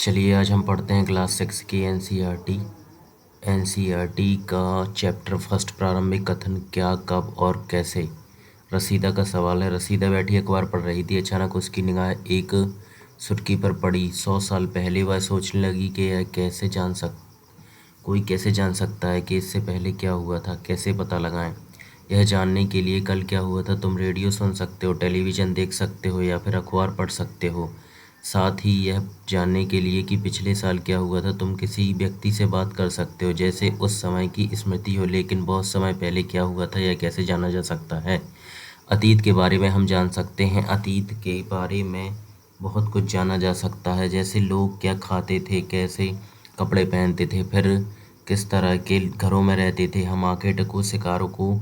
चलिए आज हम पढ़ते हैं क्लास 6 की एनसीईआरटी का चैप्टर फर्स्ट प्रारंभिक कथन क्या कब और कैसे। रसीदा का सवाल है। रसीदा बैठी अखबार पढ़ रही थी। अचानक उसकी निगाह एक सुर्खी पर पड़ी। 100 साल पहले वह सोचने लगी कि कोई कैसे जान सकता है कि इससे पहले क्या हुआ था, कैसे पता लगाएं। यह जानने के लिए कल क्या हुआ था तुम रेडियो सुन सकते हो, टेलीविज़न देख सकते हो या फिर अखबार पढ़ सकते हो। साथ ही यह जानने के लिए कि पिछले साल क्या हुआ था तुम किसी व्यक्ति से बात कर सकते हो जैसे उस समय की स्मृति हो, लेकिन बहुत समय पहले क्या हुआ था यह कैसे जाना जा सकता है। अतीत के बारे में हम जान सकते हैं। अतीत के बारे में बहुत कुछ जाना जा सकता है, जैसे लोग क्या खाते थे, कैसे कपड़े पहनते थे, फिर किस तरह के घरों में रहते थे। हम आर्किटेक्टों, शिकारों,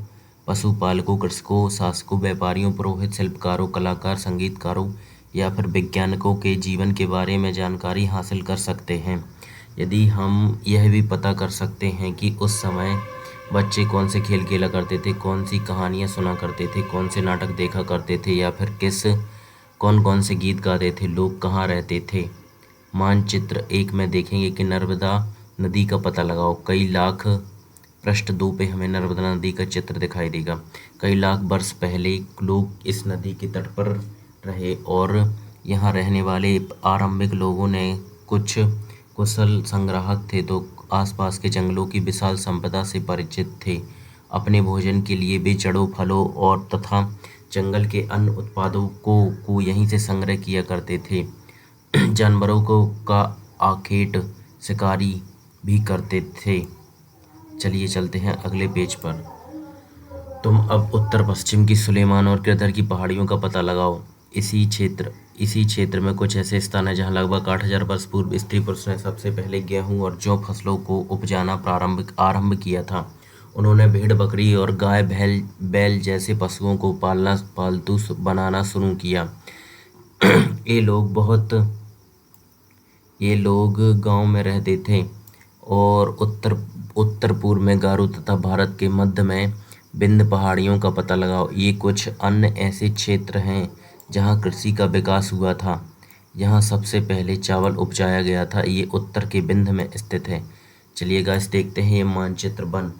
पशुपालकों, कृषकों, शासकों, व्यापारियों, पुरोहित, शिल्पकारों, कलाकार, संगीतकारों या फिर वैज्ञानिकों के जीवन के बारे में जानकारी हासिल कर सकते हैं। यदि हम यह भी पता कर सकते हैं कि उस समय बच्चे कौन से खेल खेला करते थे, कौन सी कहानियाँ सुना करते थे, कौन से नाटक देखा करते थे या फिर कौन कौन से गीत गाते थे, लोग कहाँ रहते थे। मानचित्र 1 में देखेंगे कि नर्मदा नदी का पता लगाओ। कई लाख पृष्ठ 2 पे हमें नर्मदा नदी का चित्र दिखाई देगा। कई लाख वर्ष पहले लोग इस नदी के तट पर रहे और यहाँ रहने वाले आरंभिक लोगों ने कुछ कुशल संग्राहक थे तो आसपास के जंगलों की विशाल संपदा से परिचित थे। अपने भोजन के लिए वे जड़ों, फलों और तथा जंगल के अन्य उत्पादों को यहीं से संग्रह किया करते थे। जानवरों को का आखेट शिकारी भी करते थे। चलिए चलते हैं अगले पेज पर। तुम अब उत्तर पश्चिम की सुलेमान और गिरधर की पहाड़ियों का पता लगाओ। इसी क्षेत्र में कुछ ऐसे स्थान हैं जहां लगभग 8000 वर्ष पूर्व स्त्री पुरुष ने सबसे पहले गेहूं और जौ फसलों को उपजाना आरंभ किया था। उन्होंने भेड़, बकरी और गाय, बैल जैसे पशुओं को पालना, पालतू बनाना शुरू किया। ये लोग गांव में रहते थे और उत्तर पूर्व में गारो तथा भारत के मध्य में विंध्य पहाड़ियों का पता लगाओ। ये कुछ अन्य ऐसे क्षेत्र हैं जहां कृषि का विकास हुआ था। यहाँ सबसे पहले चावल उपजाया गया था। ये उत्तर के विंध्य में स्थित है। चलिए गाइस देखते हैं ये मानचित्र बन।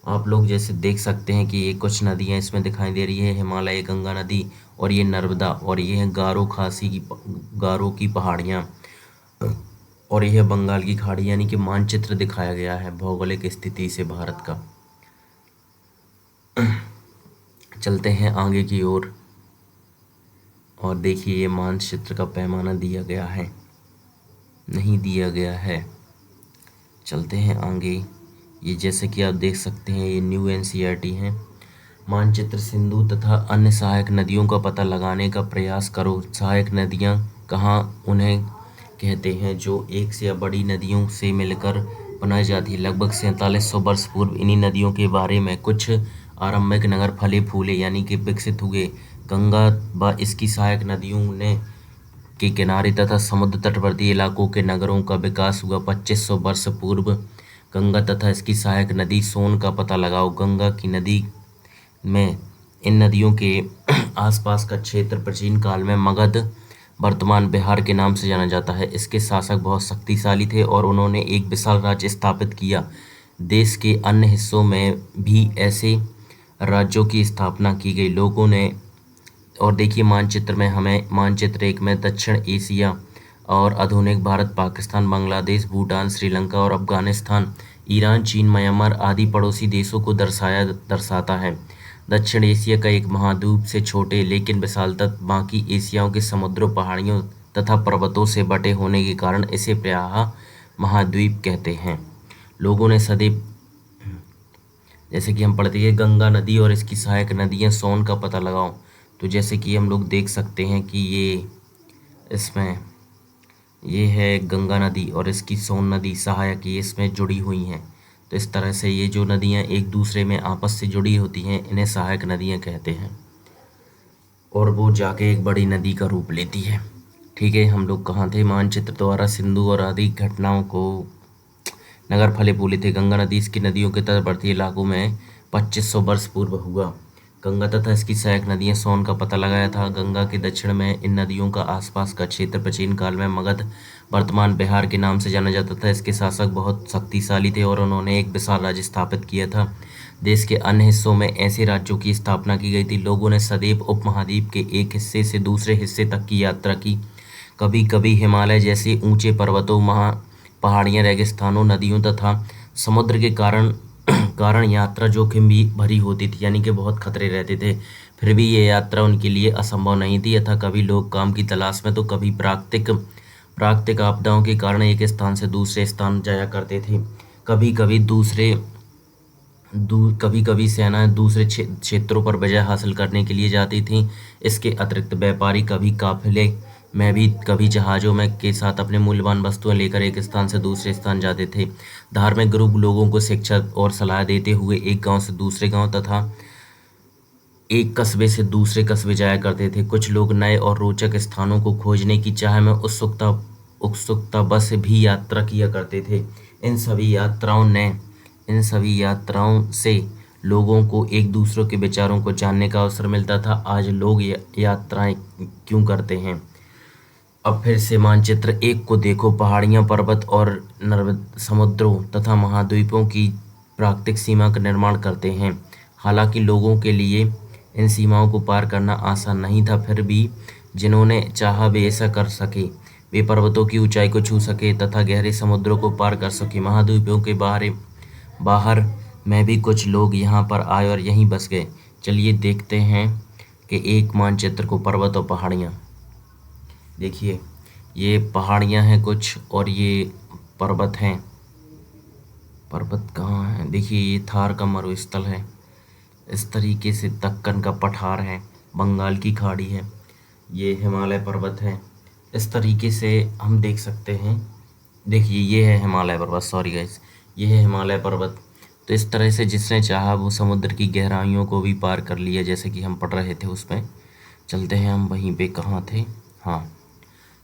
आप लोग जैसे देख सकते हैं कि ये कुछ नदियाँ इसमें दिखाई दे रही है। हिमालय, गंगा नदी और ये नर्मदा, और ये है गारो की पहाड़ियाँ और यह बंगाल की खाड़ी। यानी कि मानचित्र दिखाया गया है भौगोलिक स्थिति से भारत का। चलते हैं आगे की ओर और देखिए ये मानचित्र का पैमाना दिया गया है, नहीं दिया गया है। चलते हैं आगे। ये जैसे कि आप देख सकते हैं ये न्यू एनसीईआरटी है। मानचित्र सिंधु तथा अन्य सहायक नदियों का पता लगाने का प्रयास करो। सहायक नदियाँ कहाँ उन्हें कहते हैं जो एक से या बड़ी नदियों से मिलकर बनाई जाती है। लगभग 4700 वर्ष पूर्व इन्हीं नदियों के बारे में कुछ आरंभिक नगर फले फूले यानी कि विकसित हुए। गंगा व इसकी सहायक नदियों ने के किनारे तथा समुद्र तटवर्ती इलाकों के नगरों का विकास हुआ। 2500 वर्ष पूर्व गंगा तथा इसकी सहायक नदी सोन का पता लगाओ। गंगा की नदी में इन नदियों के आसपास का क्षेत्र प्राचीन काल में मगध, वर्तमान बिहार के नाम से जाना जाता है। इसके शासक बहुत शक्तिशाली थे और उन्होंने एक विशाल राज्य स्थापित किया। देश के अन्य हिस्सों में भी ऐसे राज्यों की स्थापना की गई लोगों ने। और देखिए मानचित्र में हमें मानचित्र 1 में दक्षिण एशिया और आधुनिक भारत, पाकिस्तान, बांग्लादेश, भूटान, श्रीलंका और अफगानिस्तान, ईरान, चीन, म्यांमार आदि पड़ोसी देशों को दर्शाता है। दक्षिण एशिया का एक महाद्वीप से छोटे लेकिन विशालता बाकी एशियाओं के समुद्रों, पहाड़ियों तथा पर्वतों से बटे होने के कारण इसे प्रायः महाद्वीप कहते हैं। लोगों ने सदैव, जैसे कि हम पढ़ते हैं गंगा नदी और इसकी सहायक नदियाँ सोन का पता लगाओ। तो जैसे कि हम लोग देख सकते हैं कि ये है गंगा नदी और इसकी सोन नदी सहायक, ये इसमें जुड़ी हुई हैं। तो इस तरह से ये जो नदियाँ एक दूसरे में आपस से जुड़ी होती हैं इन्हें सहायक नदियाँ कहते हैं और वो जाके एक बड़ी नदी का रूप लेती है। ठीक है, हम लोग कहाँ थे? मानचित्र द्वारा सिंधु और आदि घटनाओं को नगर फले फूले थे। गंगा नदी इसकी नदियों के तटवर्ती इलाकों में 2500 वर्ष पूर्व हुआ। गंगा तथा इसकी सहायक नदियां सोन का पता लगाया था। गंगा के दक्षिण में इन नदियों का आसपास का क्षेत्र प्राचीन काल में मगध, वर्तमान बिहार के नाम से जाना जाता था। इसके शासक बहुत शक्तिशाली थे और उन्होंने एक विशाल राज्य स्थापित किया था। देश के अन्य हिस्सों में ऐसे राज्यों की स्थापना की गई थी। लोगों ने सदैव उपमहाद्वीप के एक हिस्से से दूसरे हिस्से तक की यात्रा की। कभी कभी हिमालय जैसे ऊंचे पर्वतों, पहाड़ियाँ, रेगिस्तानों, नदियों तथा समुद्र के कारण यात्रा जोखिम भी भरी होती थी, यानी कि बहुत खतरे रहते थे। फिर भी ये यात्रा उनके लिए असंभव नहीं थी। यथा कभी लोग काम की तलाश में तो कभी प्राकृतिक आपदाओं के कारण एक स्थान से दूसरे स्थान जाया करते थे। कभी कभी कभी कभी सेनाएं दूसरे क्षेत्रों पर विजय हासिल करने के लिए जाती थीं। इसके अतिरिक्त व्यापारी कभी काफिले में भी कभी जहाज़ों में के साथ अपने मूल्यवान वस्तुएं लेकर एक स्थान से दूसरे स्थान जाते थे। धार्मिक ग्रुप लोगों को शिक्षा और सलाह देते हुए एक गांव से दूसरे गांव तथा एक कस्बे से दूसरे कस्बे जाया करते थे। कुछ लोग नए और रोचक स्थानों को खोजने की चाह में उत्सुकता बस भी यात्रा किया करते थे। इन सभी यात्राओं से लोगों को एक दूसरे के विचारों को जानने का अवसर मिलता था। आज लोग यात्राएं क्यों करते हैं? अब फिर से मानचित्र एक को देखो। पहाड़ियाँ, पर्वत और समुद्रों तथा महाद्वीपों की प्राकृतिक सीमा का निर्माण करते हैं। हालांकि लोगों के लिए इन सीमाओं को पार करना आसान नहीं था, फिर भी जिन्होंने चाहा वे ऐसा कर सके। वे पर्वतों की ऊंचाई को छू सके तथा गहरे समुद्रों को पार कर सके। महाद्वीपों के बाहर में भी कुछ लोग यहाँ पर आए और यहीं बस गए। चलिए देखते हैं कि एक मानचित्र को। पर्वत और पहाड़ियाँ देखिए, ये पहाड़ियाँ हैं कुछ और ये पर्वत हैं। पर्वत कहाँ है? देखिए, ये थार का मरुस्थल है। इस तरीके से दक्कन का पठार है, बंगाल की खाड़ी है, ये हिमालय पर्वत है। इस तरीके से हम देख सकते हैं। देखिए, ये है हिमालय पर्वत, सॉरी गाइस, ये है हिमालय पर्वत। तो इस तरह से जिसने चाहा वो समुद्र की गहराइयों को भी पार कर लिया, जैसे कि हम पढ़ रहे थे उसमें। चलते हैं हम वहीं पे, कहाँ थे? हाँ,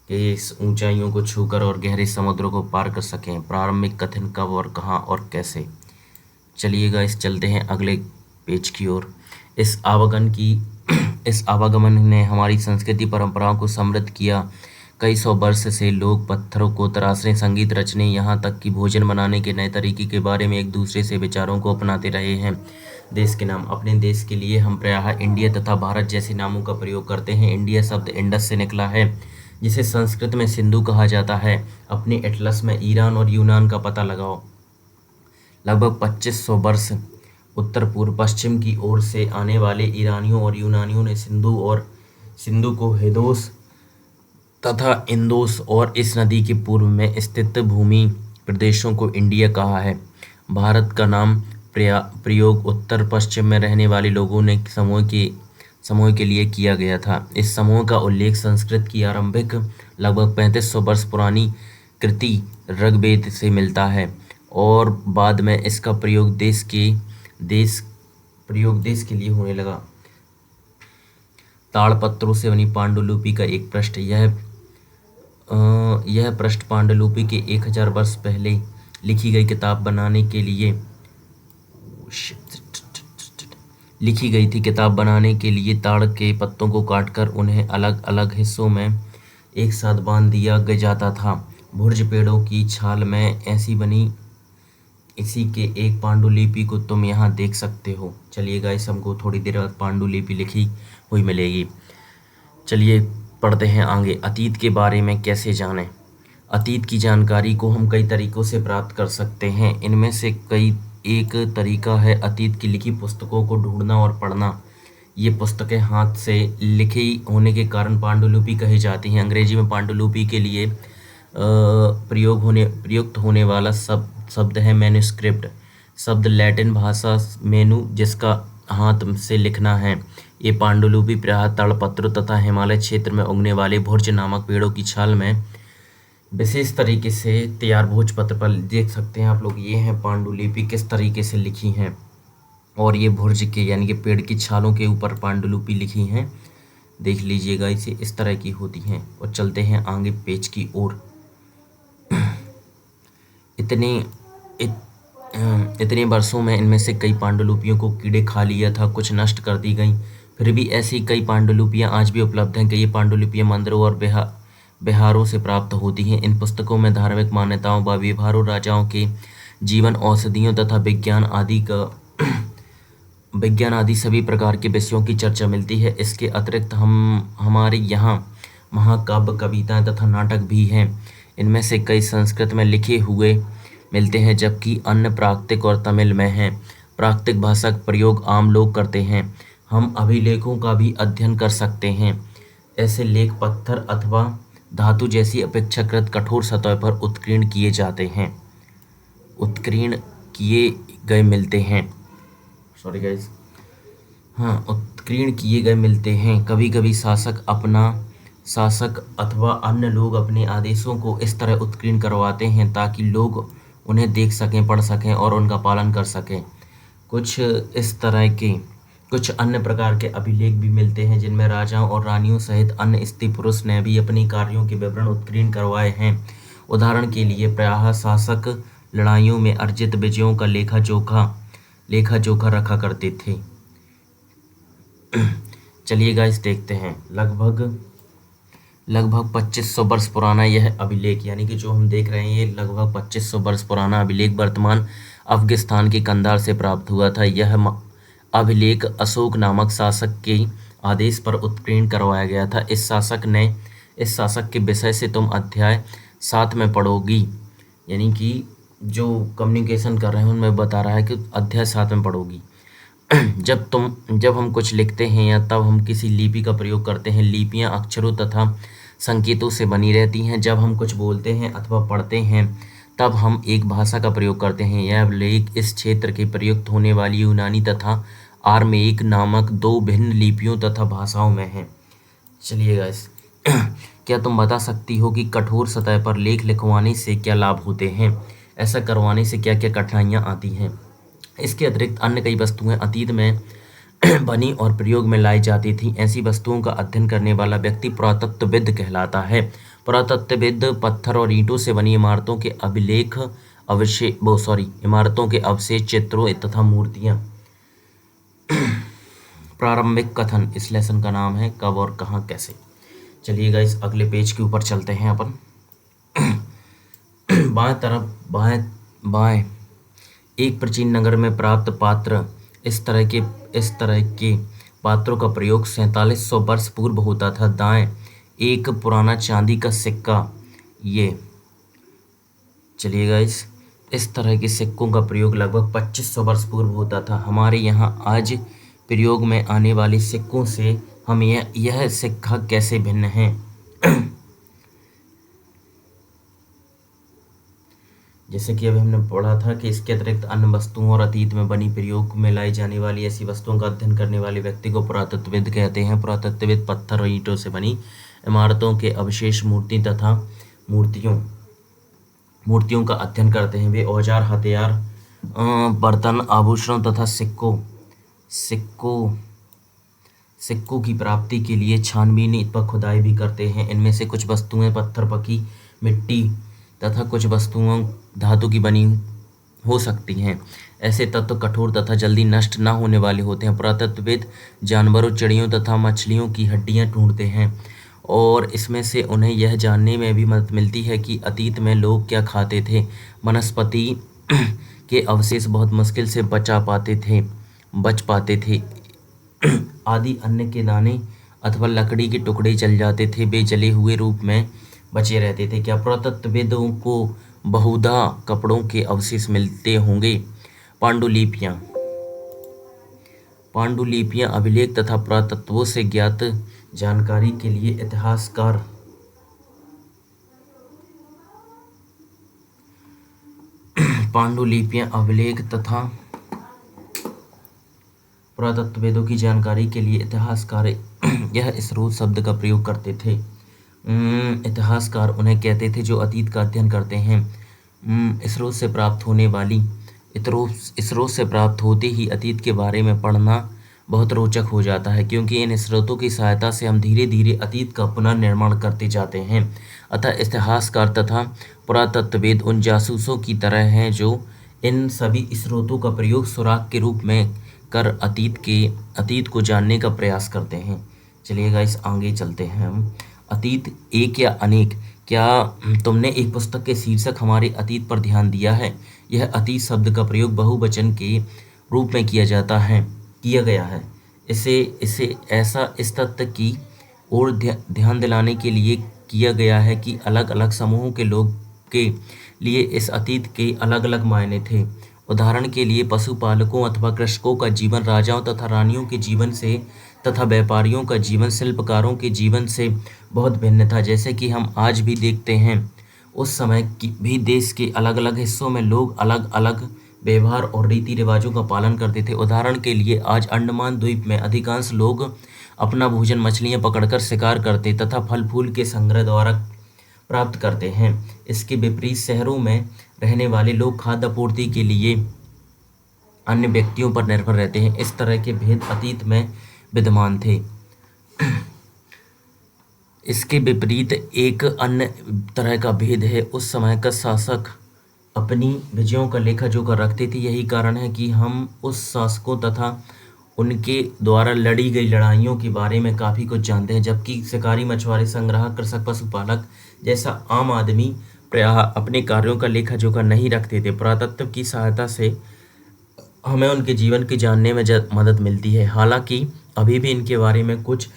कि इस ऊंचाइयों को छूकर और गहरे समुद्रों को पार कर सकें। प्रारंभिक कथन कब और कहाँ और कैसे? चलिएगा, इस चलते हैं अगले पेज की ओर। इस आवागमन ने हमारी संस्कृति परंपराओं को समृद्ध किया। कई सौ वर्ष से लोग पत्थरों को तराशने, संगीत रचने, यहाँ तक कि भोजन बनाने के नए तरीके के बारे में एक दूसरे से विचारों को अपनाते रहे हैं। देश के नाम। अपने देश के लिए हम प्रायः इंडिया तथा भारत जैसे नामों का प्रयोग करते हैं। इंडिया शब्द इंडस से निकला है, जिसे संस्कृत में सिंधु कहा जाता है। अपने एटलस में ईरान और यूनान का पता लगाओ। लगभग 2500 वर्ष उत्तर पूर्व पश्चिम की ओर से आने वाले ईरानियों और यूनानियों ने सिंधु को हिदोस तथा इंदोस और इस नदी के पूर्व में स्थित भूमि प्रदेशों को इंडिया कहा है। भारत का नाम प्रयोग उत्तर पश्चिम में रहने वाले लोगों ने समूह के लिए किया गया था। इस समूह का उल्लेख संस्कृत की आरंभिक लगभग 3500 वर्ष पुरानी कृति ऋग्वेद से मिलता है और बाद में इसका प्रयोग देश के लिए होने लगा। ताड़पत्रों से बनी पांडुलिपि का एक पृष्ठ। यह पृष्ठ पांडुलिपि के 1000 वर्ष पहले लिखी गई किताब बनाने के लिए ताड़ के पत्तों को काटकर उन्हें अलग अलग हिस्सों में एक साथ बांध दिया जाता था। भुर्ज पेड़ों की छाल में ऐसी बनी इसी के एक पांडुलिपि को तुम यहाँ देख सकते हो। चलिए गाइस, हमको थोड़ी देर बाद पांडुलिपि लिखी हुई मिलेगी। चलिए पढ़ते हैं आगे। अतीत के बारे में कैसे जानें? अतीत की जानकारी को हम कई तरीकों से प्राप्त कर सकते हैं। इनमें से एक तरीका है अतीत की लिखी पुस्तकों को ढूंढना और पढ़ना। ये पुस्तकें हाथ से लिखी होने के कारण पांडुलिपि कही जाती हैं। अंग्रेजी में पांडुलिपि के लिए प्रयुक्त होने वाला शब्द है मैन्युस्क्रिप्ट। शब्द लैटिन भाषा मेनू, जिसका हाथ से लिखना है। ये पांडुलिपि प्रायः ताड़पत्रों तथा हिमालय क्षेत्र में उगने वाले भुर्ज नामक पेड़ों की छाल में विशेष तरीके से तैयार भोजपत्र पर देख सकते हैं आप लोग। ये है पांडुलिपि किस तरीके से लिखी हैं, और ये भुर्ज के यानी कि पेड़ की छालों के ऊपर पांडुलिपि लिखी हैं। देख लीजिएगा, इसे इस तरह की होती हैं। और चलते हैं आगे पेज की ओर। इतने वर्षों में इनमें से कई पांडुलिपियों को कीड़े खा लिया था, कुछ नष्ट कर दी गई। फिर भी ऐसी कई पांडुलिपियां आज भी उपलब्ध हैं। कई पांडुलिपियां मंदिरों और बिहारों से प्राप्त होती हैं। इन पुस्तकों में धार्मिक मान्यताओं व व्यवहारों, राजाओं के जीवन, औषधियों तथा विज्ञान आदि सभी प्रकार के विषयों की चर्चा मिलती है। इसके अतिरिक्त हमारे यहाँ महाकाव्य, कविताएं तथा नाटक भी हैं। इनमें से कई संस्कृत में लिखे हुए मिलते हैं, जबकि अन्य प्राकृतिक और तमिल में हैं। प्राकृतिक भाषा का प्रयोग आम लोग करते हैं। हम अभिलेखों का भी अध्ययन कर सकते हैं। ऐसे लेख पत्थर अथवा धातु जैसी अपेक्षाकृत कठोर सतह पर उत्कीर्ण किए जाते हैं, उत्कीर्ण किए गए मिलते हैं। सॉरी गाइस, हाँ, उत्कीर्ण किए गए मिलते हैं। कभी कभी शासक अथवा अन्य लोग अपने आदेशों को इस तरह उत्कीर्ण करवाते हैं ताकि लोग उन्हें देख सकें, पढ़ सकें और उनका पालन कर सकें। कुछ इस तरह के कुछ अन्य प्रकार के अभिलेख भी मिलते हैं जिनमें राजाओं और रानियों सहित अन्य स्त्री पुरुष ने भी अपनी कार्यों के विवरण उत्कीर्ण करवाए हैं। उदाहरण के लिए प्रायः शासक लड़ाइयों में अर्जित विजयों का लेखा जोखा रखा करते थे। चलिए गाइस, देखते हैं। लगभग 2500 वर्ष पुराना यह अभिलेख, यानी कि जो हम देख रहे हैं, ये लगभग 2500 वर्ष पुराना अभिलेख वर्तमान अफगानिस्तान के कंधार से प्राप्त हुआ था। यह अभिलेख अशोक नामक शासक के आदेश पर उत्कीर्ण करवाया गया था। इस शासक के विषय से तुम अध्याय 7 में पढ़ोगी, यानी कि जो कम्युनिकेशन कर रहे हैं उनमें बता रहा है कि अध्याय 7 में पढ़ोगी। जब हम कुछ लिखते हैं या तब हम किसी लिपि का प्रयोग करते हैं। लिपियां अक्षरों तथा संकेतों से बनी रहती हैं। जब हम कुछ बोलते हैं अथवा पढ़ते हैं तब हम एक भाषा का प्रयोग करते हैं। यह लेख इस क्षेत्र के प्रयुक्त होने वाली यूनानी तथा आरमेइक नामक 2 भिन्न लिपियों तथा भाषाओं में है। चलिए गाइस, क्या तुम बता सकती हो कि कठोर सतह पर लेख लिखवाने से क्या लाभ होते हैं? ऐसा करवाने से क्या क्या कठिनाइयाँ आती हैं? इसके अतिरिक्त अन्य कई वस्तुएं अतीत में बनी और प्रयोग में लाई जाती थीं। ऐसी वस्तुओं का अध्ययन करने वाला व्यक्ति पुरातत्वविद कहलाता है। पुरातत्वविद पत्थर और ईंटों से बनी इमारतों के इमारतों के अवशेष, चित्रों तथा मूर्तियां। प्रारंभिक कथन, इस लेसन का नाम है कब और कहाँ कैसे। चलिए गाइस, अगले पेज के ऊपर चलते हैं अपन। बाएं एक प्राचीन नगर में प्राप्त पात्र। इस तरह के पात्रों का प्रयोग 4700 वर्ष पूर्व होता था। दाएं एक पुराना चांदी का सिक्का। ये चलिए गाइस, इस तरह के सिक्कों का प्रयोग लगभग 2500 वर्ष पूर्व होता था। हमारे यहाँ आज प्रयोग में आने वाले सिक्कों से हम यह सिक्का कैसे भिन्न है? जैसे कि अभी हमने पढ़ा था कि इसके अतिरिक्त अन्य वस्तुओं और अतीत में बनी प्रयोग में लाई जाने वाली ऐसी वस्तुओं का अध्ययन करने वाले व्यक्ति को पुरातत्वविद कहते हैं। पुरातत्वविद पत्थर और ईंटों से बनी इमारतों के अवशेष, मूर्ति तथा मूर्तियों का अध्ययन करते हैं। वे औजार, हथियार, बर्तन, आभूषणों तथा सिक्कों की प्राप्ति के लिए छानबीन अथवा खुदाई भी करते हैं। इनमें से कुछ वस्तुएं पत्थर, पकी मिट्टी तथा कुछ वस्तुओं धातु की बनी हो सकती हैं। ऐसे तत्व कठोर तथा जल्दी नष्ट न होने वाले होते हैं। पुरातत्वविद जानवरों, चिड़ियों तथा मछलियों की हड्डियां ढूंढते हैं और इसमें से उन्हें यह जानने में भी मदद मिलती है कि अतीत में लोग क्या खाते थे। वनस्पति के अवशेष बहुत मुश्किल से बच पाते थे। आदि अन्न के दाने अथवा लकड़ी के टुकड़े जल जाते थे, वे जले हुए रूप में बचे रहते थे। क्या पुरातत्वविदों को बहुधा कपड़ों के अवशेष मिलते होंगे? पांडुलिपियां अभिलेख तथा पुरातत्वों से ज्ञात जानकारी के लिए इतिहासकार पांडुलिपियां अभिलेख तथा पुरातत्वविदों की जानकारी के लिए इतिहासकार यह स्रोत शब्द का प्रयोग करते थे। इतिहासकार उन्हें कहते थे जो अतीत का अध्ययन करते हैं। स्रोत से प्राप्त होते ही अतीत के बारे में पढ़ना बहुत रोचक हो जाता है, क्योंकि इन स्रोतों की सहायता से हम धीरे धीरे अतीत का पुनर्निर्माण करते जाते हैं। अतः इतिहासकार तथा पुरातत्वविद उन जासूसों की तरह हैं जो इन सभी स्रोतों का प्रयोग सुराग के रूप में कर अतीत को जानने का प्रयास करते हैं। चलिए गाइस आगे चलते हैं हम। अतीत एक या अनेक। क्या तुमने एक पुस्तक के शीर्षक हमारे अतीत पर ध्यान दिया है? यह अतीत शब्द का प्रयोग बहुवचन के रूप में किया गया है। इसे इसे ऐसा इस तथ्य की ओर ध्यान दिलाने के लिए किया गया है कि अलग अलग समूहों के लोग के लिए इस अतीत के अलग अलग मायने थे। उदाहरण के लिए पशुपालकों अथवा कृषकों का जीवन राजाओं तथा रानियों के जीवन से तथा व्यापारियों का जीवन शिल्पकारों के जीवन से बहुत भिन्न था। जैसे कि हम आज भी देखते हैं, उस समय की भी देश के अलग अलग हिस्सों में लोग अलग अलग व्यवहार और रीति रिवाजों का पालन करते थे। उदाहरण के लिए आज अंडमान द्वीप में अधिकांश लोग अपना भोजन मछलियां पकड़कर शिकार करते तथा फल फूल के संग्रह द्वारा प्राप्त करते हैं। इसके विपरीत शहरों में रहने वाले लोग खाद्य आपूर्ति के लिए अन्य व्यक्तियों पर निर्भर रहते हैं। इस तरह के भेद अतीत में विद्यमान थे। इसके विपरीत एक अन्य तरह का भेद है, उस समय का शासक अपनी विजयों का लेखा जोखा रखते थे। यही कारण है कि हम उस शासकों तथा उनके द्वारा लड़ी गई लड़ाइयों के बारे में काफ़ी कुछ जानते हैं, जबकि शिकारी मछुआरे संग्राहक कृषक पशुपालक जैसा आम आदमी प्रायः अपने कार्यों का लेखा जोखा नहीं रखते थे। पुरातत्व की सहायता से हमें उनके जीवन की जानने में मदद मिलती है। हालांकि अभी भी इनके बारे में कुछ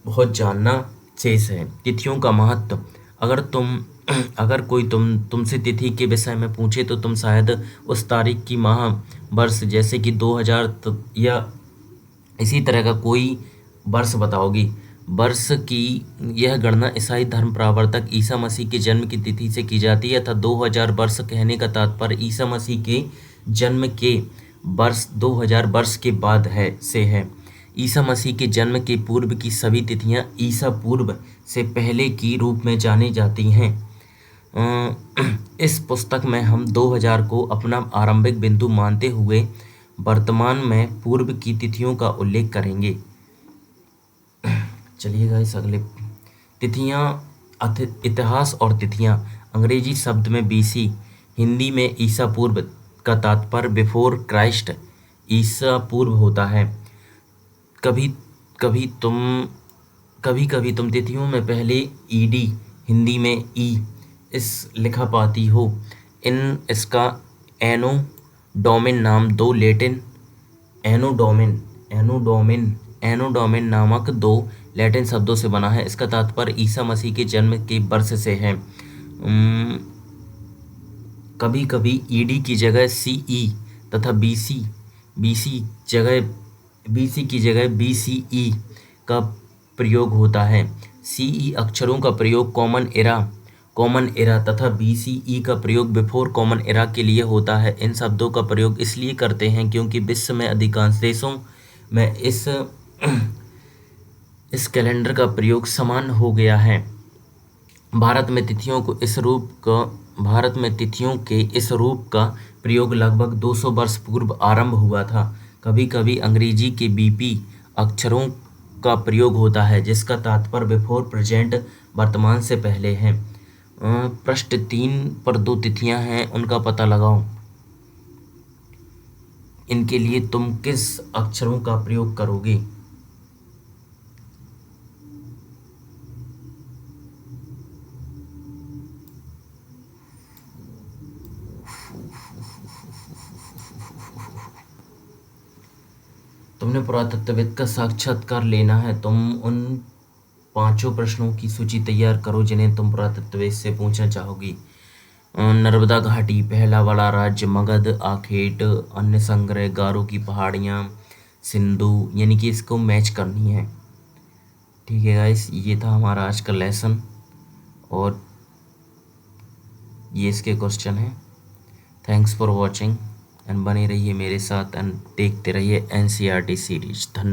बहुत जानना शेष है। तिथियों का महत्व। अगर कोई तुमसे तिथि के विषय में पूछे तो तुम शायद उस तारीख की माह वर्ष जैसे कि 2000 या इसी तरह का कोई वर्ष बताओगी। वर्ष की यह गणना ईसाई धर्म प्रवर्तक ईसा मसीह के जन्म की तिथि से की जाती है तथा 2000 वर्ष कहने का तात्पर्य ईसा मसीह के जन्म के वर्ष 2000 वर्ष के बाद है। ईसा मसीह के जन्म के पूर्व की सभी तिथियां ईसा पूर्व से पहले की रूप में जानी जाती हैं। इस पुस्तक में हम 2000 को अपना आरंभिक बिंदु मानते हुए वर्तमान में पूर्व की तिथियों का उल्लेख करेंगे। चलिए गाइस अगले। तिथियां, इतिहास और तिथियां। अंग्रेजी शब्द में बीसी, हिंदी में ईसा पूर्व का तात्पर्य बिफोर क्राइस्ट, ईसा पूर्व होता है। कभी कभी तुम तिथियों में पहले ईडी, हिंदी में ई इस लिखा पाती हो। इसका एनो डोमिन नाम दो लैटिन एनोडोमिन नामक दो लैटिन शब्दों से बना है। इसका तात्पर्य ईसा मसीह के जन्म के वर्ष से है। कभी कभी ईडी की जगह सीई तथा बीसी की जगह बीसीई का प्रयोग होता है। सीई अक्षरों का प्रयोग कॉमन एरा तथा बीसीई का प्रयोग बिफोर कॉमन एरा के लिए होता है। इन शब्दों का प्रयोग इसलिए करते हैं क्योंकि विश्व में अधिकांश देशों में इस कैलेंडर का प्रयोग समान हो गया है। भारत में तिथियों के इस रूप का प्रयोग लगभग 200 वर्ष पूर्व आरंभ हुआ था। कभी कभी अंग्रेजी के बीपी अक्षरों का प्रयोग होता है जिसका तात्पर्य बिफोर प्रेजेंट, वर्तमान से पहले है। पृष्ठ 3 पर दो तिथियां हैं, उनका पता लगाओ। इनके लिए तुम किस अक्षरों का प्रयोग करोगे? तुमने पुरातत्वविद का साक्षात्कार लेना है। तुम उन 5 प्रश्नों की सूची तैयार करो जिन्हें तुम पुरातत्वविद से पूछना चाहोगी। नर्मदा घाटी, पहला बड़ा राज्य मगध, आखेट, अन्य संग्रह, गारो की पहाड़ियाँ, सिंधु, यानी कि इसको मैच करनी है। ठीक है गाइस, ये था हमारा आज का लेसन और ये इसके क्वेश्चन हैं। थैंक्स फॉर वॉचिंग एंड बने रहिए मेरे साथ एंड देखते रहिए NCERT सीरीज। धन्यवाद।